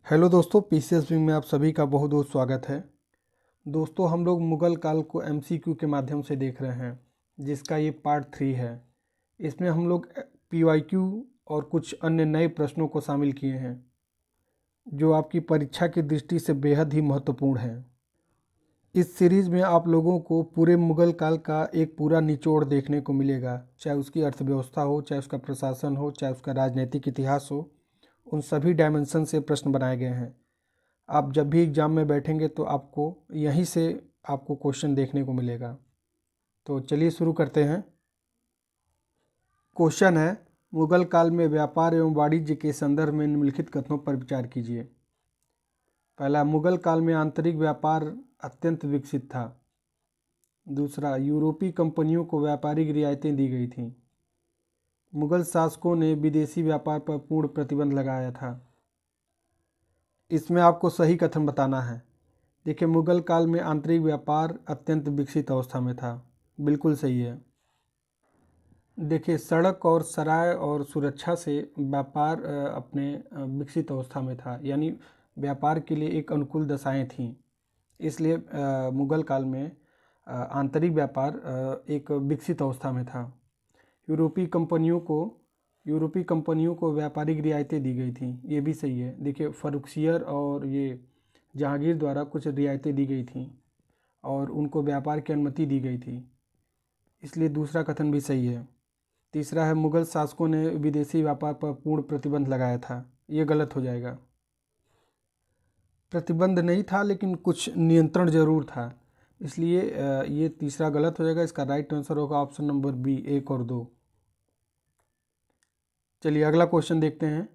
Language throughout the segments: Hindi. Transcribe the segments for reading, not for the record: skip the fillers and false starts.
हेलो दोस्तों, पीसीएस विंग में आप सभी का बहुत बहुत स्वागत है। दोस्तों, हम लोग मुगल काल को एमसीक्यू के माध्यम से देख रहे हैं, जिसका ये पार्ट 3 है। इसमें हम लोग पीवाईक्यू और कुछ अन्य नए प्रश्नों को शामिल किए हैं, जो आपकी परीक्षा की दृष्टि से बेहद ही महत्वपूर्ण है। इस सीरीज़ में आप लोगों को पूरे मुगल काल का एक पूरा निचोड़ देखने को मिलेगा, चाहे उसकी अर्थव्यवस्था हो, चाहे उसका प्रशासन हो, चाहे उसका राजनीतिक इतिहास हो। उन सभी डायमेंशन से प्रश्न बनाए गए हैं। आप जब भी एग्ज़ाम में बैठेंगे तो आपको यहीं से आपको क्वेश्चन देखने को मिलेगा। तो चलिए शुरू करते हैं। क्वेश्चन है, मुगल काल में व्यापार एवं वाणिज्य के संदर्भ में निम्नलिखित कथनों पर विचार कीजिए। पहला, मुगल काल में आंतरिक व्यापार अत्यंत विकसित था। दूसरा, यूरोपीय कंपनियों को व्यापारिक रियायतें दी गई थीं। मुगल शासकों ने विदेशी व्यापार पर पूर्ण प्रतिबंध लगाया था। इसमें आपको सही कथन बताना है। देखिए, मुगल काल में आंतरिक व्यापार अत्यंत विकसित अवस्था में था, बिल्कुल सही है। देखिए, सड़क और सराय और सुरक्षा से व्यापार अपने विकसित अवस्था में था, यानी व्यापार के लिए एक अनुकूल दशाएं थीं। इसलिए मुगल काल में आंतरिक व्यापार एक विकसित अवस्था में था। यूरोपीय कंपनियों को व्यापारिक रियायतें दी गई थीं, ये भी सही है। देखिए, फर्रुखसियर और ये जहांगीर द्वारा कुछ रियायतें दी गई थीं और उनको व्यापार की अनुमति दी गई थी, इसलिए दूसरा कथन भी सही है। तीसरा है, मुगल शासकों ने विदेशी व्यापार पर पूर्ण प्रतिबंध लगाया था, ये गलत हो जाएगा। प्रतिबंध नहीं था, लेकिन कुछ नियंत्रण जरूर था, इसलिए ये तीसरा गलत हो जाएगा। इसका राइट आंसर होगा ऑप्शन नंबर बी, 1 और 2। चलिए अगला क्वेश्चन देखते हैं।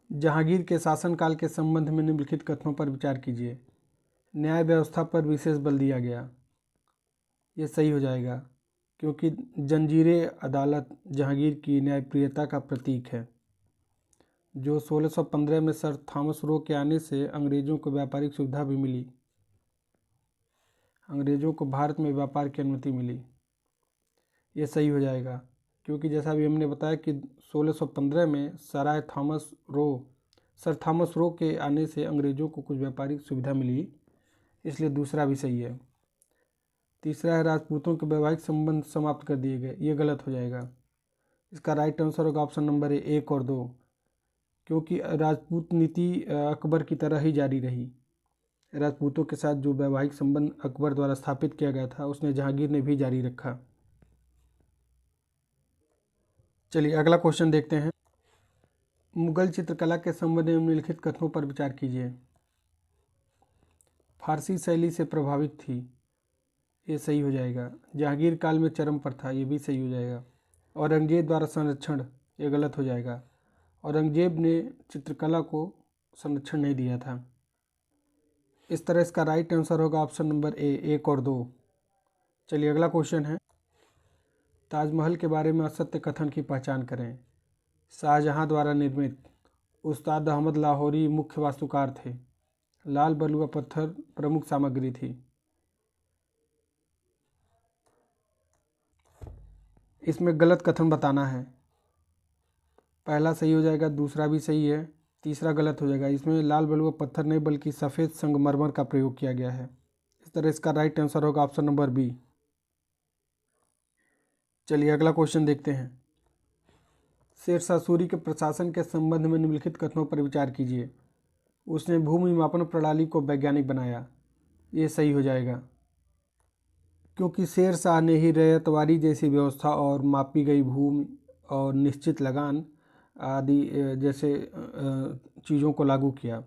जहांगीर के शासनकाल के संबंध में निम्नलिखित कथनों पर विचार कीजिए। न्याय व्यवस्था पर विशेष बल दिया गया, ये सही हो जाएगा, क्योंकि जंजीरे अदालत जहांगीर की न्यायप्रियता का प्रतीक है। जो 1615 में सर थॉमस रो के आने से अंग्रेज़ों को व्यापारिक सुविधा भी मिली, अंग्रेज़ों को भारत में व्यापार की अनुमति मिली, ये सही हो जाएगा, क्योंकि जैसा भी हमने बताया कि 1615 में सर थॉमस रो के आने से अंग्रेज़ों को कुछ व्यापारिक सुविधा मिली, इसलिए दूसरा भी सही है। तीसरा है, राजपूतों के वैवाहिक संबंध समाप्त कर दिए गए, ये गलत हो जाएगा। इसका राइट आंसर होगा ऑप्शन नंबर 1 और 2, क्योंकि राजपूत नीति अकबर की तरह ही जारी रही। राजपूतों के साथ जो वैवाहिक संबंध अकबर द्वारा स्थापित किया गया था, उसने जहांगीर ने भी जारी रखा। चलिए अगला क्वेश्चन देखते हैं। मुगल चित्रकला के संबंध में निम्नलिखित कथनों पर विचार कीजिए। फारसी शैली से प्रभावित थी, ये सही हो जाएगा। जहांगीर काल में चरम पर था, ये भी सही हो जाएगा। औरंगजेब द्वारा संरक्षण, ये गलत हो जाएगा। औरंगजेब ने चित्रकला को संरक्षण नहीं दिया था। इस तरह इसका राइट आंसर होगा ऑप्शन नंबर ए, 1 और 2। चलिए अगला क्वेश्चन है। ताजमहल के बारे में असत्य कथन की पहचान करें। शाहजहां द्वारा निर्मित। उस्ताद अहमद लाहौरी मुख्य वास्तुकार थे। लाल बलुआ पत्थर प्रमुख सामग्री थी। इसमें गलत कथन बताना है। पहला सही हो जाएगा, दूसरा भी सही है, तीसरा गलत हो जाएगा। इसमें लाल बलुआ पत्थर नहीं बल्कि सफ़ेद संगमरमर का प्रयोग किया गया है। इस तरह इसका राइट आंसर होगा ऑप्शन नंबर बी। चलिए अगला क्वेश्चन देखते हैं। शेरशाह सूरी के प्रशासन के संबंध में निम्नलिखित कथनों पर विचार कीजिए। उसने भूमि मापन प्रणाली को वैज्ञानिक बनाया, ये सही हो जाएगा, क्योंकि शेरशाह ने ही रैयतवारी जैसी व्यवस्था और मापी गई भूमि और निश्चित लगान आदि जैसे चीज़ों को लागू किया,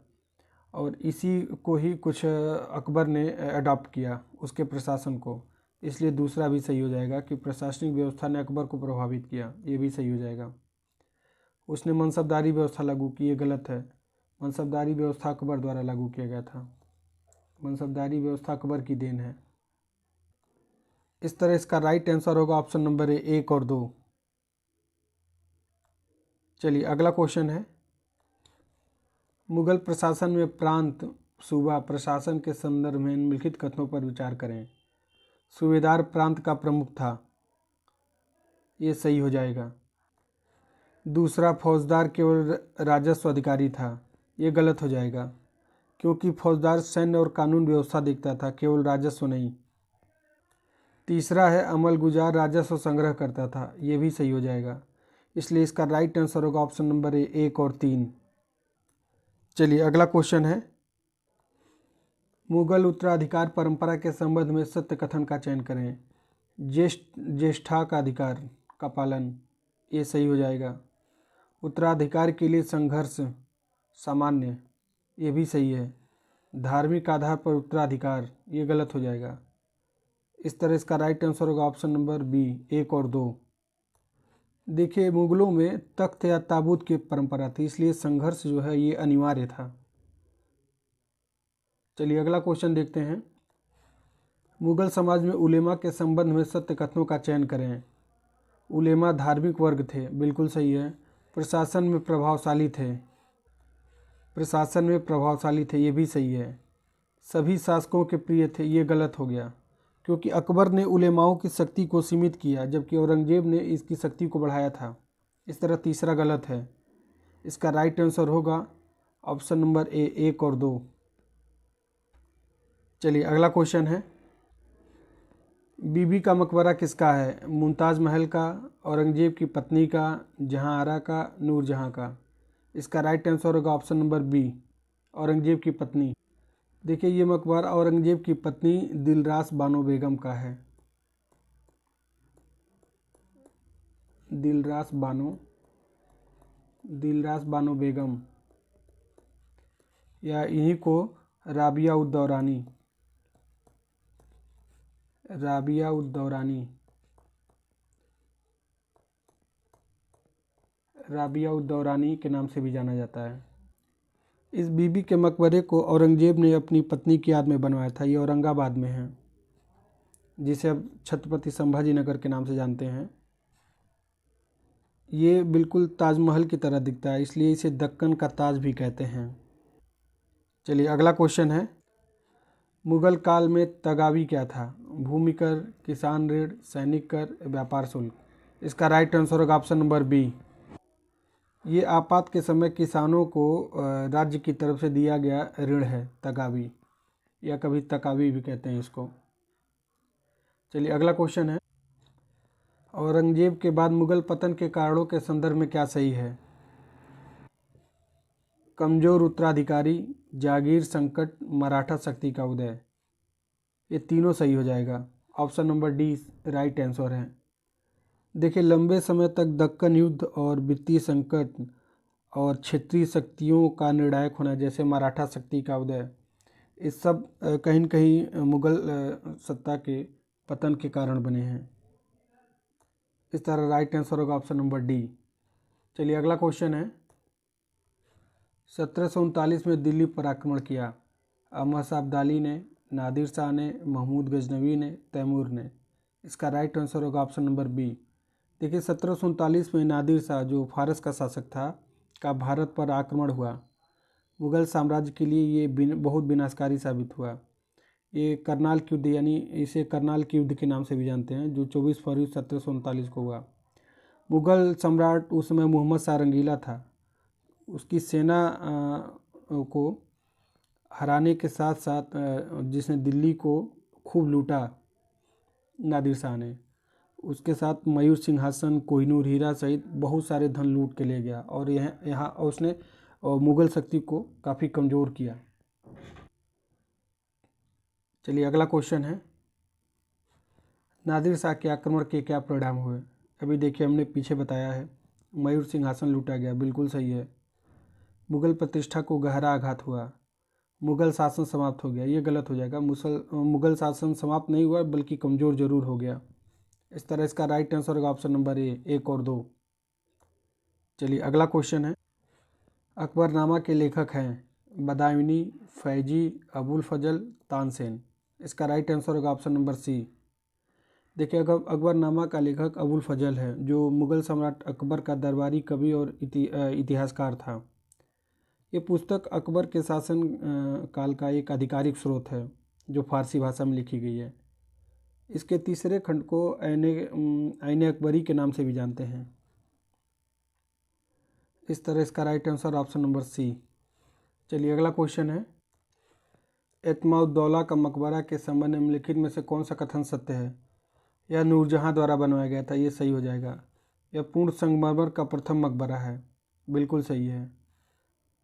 और इसी को ही कुछ अकबर ने अडॉप्ट किया उसके प्रशासन को। इसलिए दूसरा भी सही हो जाएगा कि प्रशासनिक व्यवस्था ने अकबर को प्रभावित किया, ये भी सही हो जाएगा। उसने मनसबदारी व्यवस्था लागू की, ये गलत है। मनसबदारी व्यवस्था अकबर द्वारा लागू किया गया था। मनसबदारी व्यवस्था अकबर की देन है। इस तरह इसका राइट आंसर होगा ऑप्शन नंबर 1 और 2। चलिए अगला क्वेश्चन है। मुगल प्रशासन में प्रांत सूबा प्रशासन के संदर्भ में निम्नलिखित कथनों पर विचार करें। सूबेदार प्रांत का प्रमुख था, ये सही हो जाएगा। दूसरा, फौजदार केवल राजस्व अधिकारी था, ये गलत हो जाएगा, क्योंकि फौजदार सैन्य और कानून व्यवस्था देखता था, केवल राजस्व नहीं। तीसरा है अमल गुजार राजस्व संग्रह करता था, ये भी सही हो जाएगा। इसलिए इसका राइट आंसर होगा ऑप्शन नंबर ए, 1 और 3। चलिए अगला क्वेश्चन है, मुगल उत्तराधिकार परंपरा के संबंध में सत्य कथन का चयन करें। ज्येष्ठा का अधिकार का पालन, ये सही हो जाएगा। उत्तराधिकार के लिए संघर्ष सामान्य, ये भी सही है। धार्मिक आधार पर उत्तराधिकार, ये गलत हो जाएगा। इस तरह इसका राइट आंसर होगा ऑप्शन नंबर बी, 1 और 2। देखिए मुगलों में तख्त या ताबूत की परंपरा थी, इसलिए संघर्ष जो है ये अनिवार्य था। चलिए अगला क्वेश्चन देखते हैं, मुगल समाज में उलेमा के संबंध में सत्य कथनों का चयन करें। उलेमा धार्मिक वर्ग थे, बिल्कुल सही है। प्रशासन में प्रभावशाली थे, प्रशासन में प्रभावशाली थे, ये भी सही है। सभी शासकों के प्रिय थे, ये गलत हो गया, क्योंकि अकबर ने उलेमाओं की शक्ति को सीमित किया, जबकि औरंगजेब ने इसकी शक्ति को बढ़ाया था। इस तरह तीसरा गलत है। इसका राइट आंसर होगा ऑप्शन नंबर ए, 1 और 2। चलिए अगला क्वेश्चन है, बीबी का मकबरा किसका है। मुमताज़ महल का, औरंगजेब की पत्नी का, जहांआरा का, नूरजहां का। इसका राइट आंसर होगा ऑप्शन नंबर बी, औरंगजेब की पत्नी। देखिए ये मकबरा औरंगजेब की पत्नी दिलरास बानो बेगम का है। दिलरास बानो बेगम, या इन्हीं को राबिया उद दौरानी के नाम से भी जाना जाता है। इस बीबी के मकबरे को औरंगजेब ने अपनी पत्नी की याद में बनवाया था। ये औरंगाबाद में है, जिसे अब छत्रपति संभाजी नगर के नाम से जानते हैं। ये बिल्कुल ताजमहल की तरह दिखता है, इसलिए इसे दक्कन का ताज भी कहते हैं। चलिए अगला क्वेश्चन है, मुगल काल में तगावी क्या था। भूमि कर, किसान ऋण, सैनिक कर, व्यापार शुल्क। इसका राइट आंसर होगा ऑप्शन नंबर बी। ये आपात के समय किसानों को राज्य की तरफ से दिया गया ऋण है, तगावी, या कभी तकावी भी कहते हैं इसको। चलिए अगला क्वेश्चन है, औरंगजेब के बाद मुगल पतन के कारणों के संदर्भ में क्या सही है। कमजोर उत्तराधिकारी, जागीर संकट, मराठा शक्ति का उदय। ये तीनों सही हो जाएगा। Option number D right answer है। देखिए लंबे समय तक दक्कन युद्ध और वित्तीय संकट और क्षेत्रीय शक्तियों का निर्णायक होना, जैसे मराठा शक्ति का उदय, इस सब कहीं न कहीं मुगल सत्ता के पतन के कारण बने हैं। इस तरह राइट आंसर होगा ऑप्शन नंबर डी। चलिए अगला क्वेश्चन है, 1739 में दिल्ली पर आक्रमण किया। अहमद शाह अब्दाली ने, नादिर शाह ने, महमूद गजनवी ने, तैमूर ने। इसका राइट आंसर होगा ऑप्शन नंबर बी। देखिए 1739 में नादिर शाह, जो फारस का शासक था, का भारत पर आक्रमण हुआ। मुगल साम्राज्य के लिए ये बहुत विनाशकारी साबित हुआ। ये करनाल के युद्ध, यानी इसे करनाल के युद्ध के नाम से भी जानते हैं, जो 24 फरवरी 1739 को हुआ। मुगल सम्राट उस समय मोहम्मद शाह रंगीला था। उसकी सेना को हराने के साथ साथ जिसने दिल्ली को खूब लूटा, नादिर शाह ने, उसके साथ मयूर सिंहासन, कोहिनूर हीरा सहित बहुत सारे धन लूट के ले गया, और यहाँ उसने मुगल शक्ति को काफ़ी कमज़ोर किया। चलिए अगला क्वेश्चन है, नादिर शाह के आक्रमण के क्या परिणाम हुए। अभी देखिए हमने पीछे बताया है, मयूर सिंहासन लूटा गया, बिल्कुल सही है। मुगल प्रतिष्ठा को गहरा आघात हुआ। मुगल शासन समाप्त हो गया, ये गलत हो जाएगा। मुगल शासन समाप्त नहीं हुआ, बल्कि कमज़ोर जरूर हो गया। इस तरह इसका राइट आंसर होगा ऑप्शन नंबर ए, 1 और 2। चलिए अगला क्वेश्चन है, अकबरनामा के लेखक हैं बदायूनी, फैजी, अबुल फजल, तानसेन। इसका राइट आंसर होगा ऑप्शन नंबर सी। देखिए अकबरनामा का लेखक अबुल फजल है, जो मुगल सम्राट अकबर का दरबारी कवि और इतिहासकार था। ये पुस्तक अकबर के शासन काल का एक आधिकारिक स्रोत है, जो फारसी भाषा में लिखी गई है। इसके तीसरे खंड को आईने अकबरी के नाम से भी जानते हैं। इस तरह इसका right answer option number C. चलिए अगला क्वेश्चन है, एतमाउद्दौला का मकबरा के संबंध में निम्नलिखित में से कौन सा कथन सत्य है? यह नूरजहां द्वारा बनवाया गया था, ये सही हो जाएगा। यह पूर्ण संगमरमर का प्रथम मकबरा है, बिल्कुल सही है।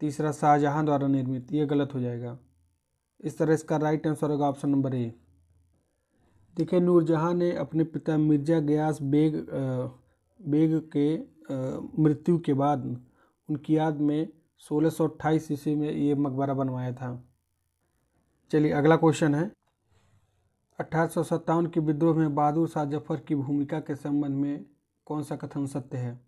तीसरा, शाहजहां द्वारा निर्मित, ये गलत हो जाएगा। इस तरह इसका राइट आंसर होगा ऑप्शन नंबर ए। देखिए, नूरजहां ने अपने पिता मिर्जा गयास बेग के मृत्यु के बाद उनकी याद में 1628 ईस्वी में ये मकबरा बनवाया था। चलिए अगला क्वेश्चन है, 1857 के विद्रोह में बहादुर शाह जफर की भूमिका के संबंध में कौन सा कथन सत्य है?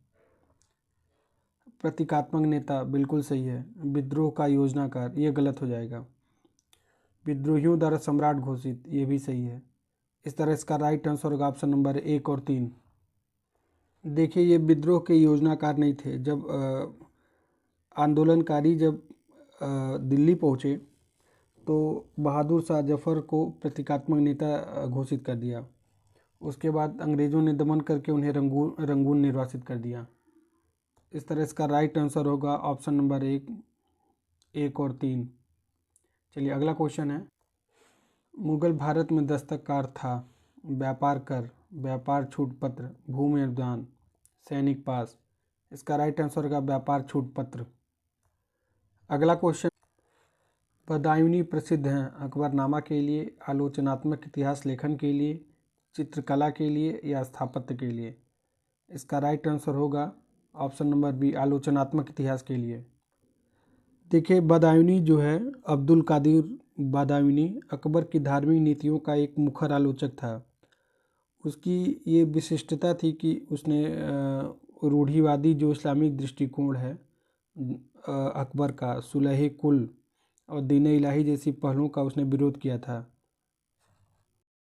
प्रतीकात्मक नेता, बिल्कुल सही है। विद्रोह का योजनाकार, ये गलत हो जाएगा। विद्रोहियों द्वारा सम्राट घोषित, ये भी सही है। इस तरह इसका राइट आंसर होगा ऑप्शन नंबर 1 और 3। देखिए, ये विद्रोह के योजनाकार नहीं थे। जब आंदोलनकारी जब दिल्ली पहुँचे तो बहादुर शाह जफर को प्रतीकात्मक नेता घोषित कर दिया। उसके बाद अंग्रेज़ों ने दमन करके उन्हें रंगून निर्वासित कर दिया। इस तरह इसका राइट आंसर होगा ऑप्शन नंबर 1 और 3। चलिए अगला क्वेश्चन है, मुगल भारत में दस्तकार था व्यापार कर, व्यापार छूट पत्र, भूमि अनुदान, सैनिक पास। इसका राइट आंसर होगा व्यापार छूट पत्र। अगला क्वेश्चन, बदायूंनी प्रसिद्ध हैं अकबरनामा के लिए, आलोचनात्मक इतिहास लेखन के लिए, चित्रकला के लिए या स्थापत्य के लिए? इसका राइट आंसर होगा ऑप्शन नंबर बी, आलोचनात्मक इतिहास के लिए। देखिए, बदायूंनी जो है, अब्दुल कादिर बदायूंनी अकबर की धार्मिक नीतियों का एक मुखर आलोचक था। उसकी ये विशिष्टता थी कि उसने रूढ़िवादी जो इस्लामिक दृष्टिकोण है अकबर का, सुलह कुल और दीन इलाही जैसी पहलों का उसने विरोध किया था।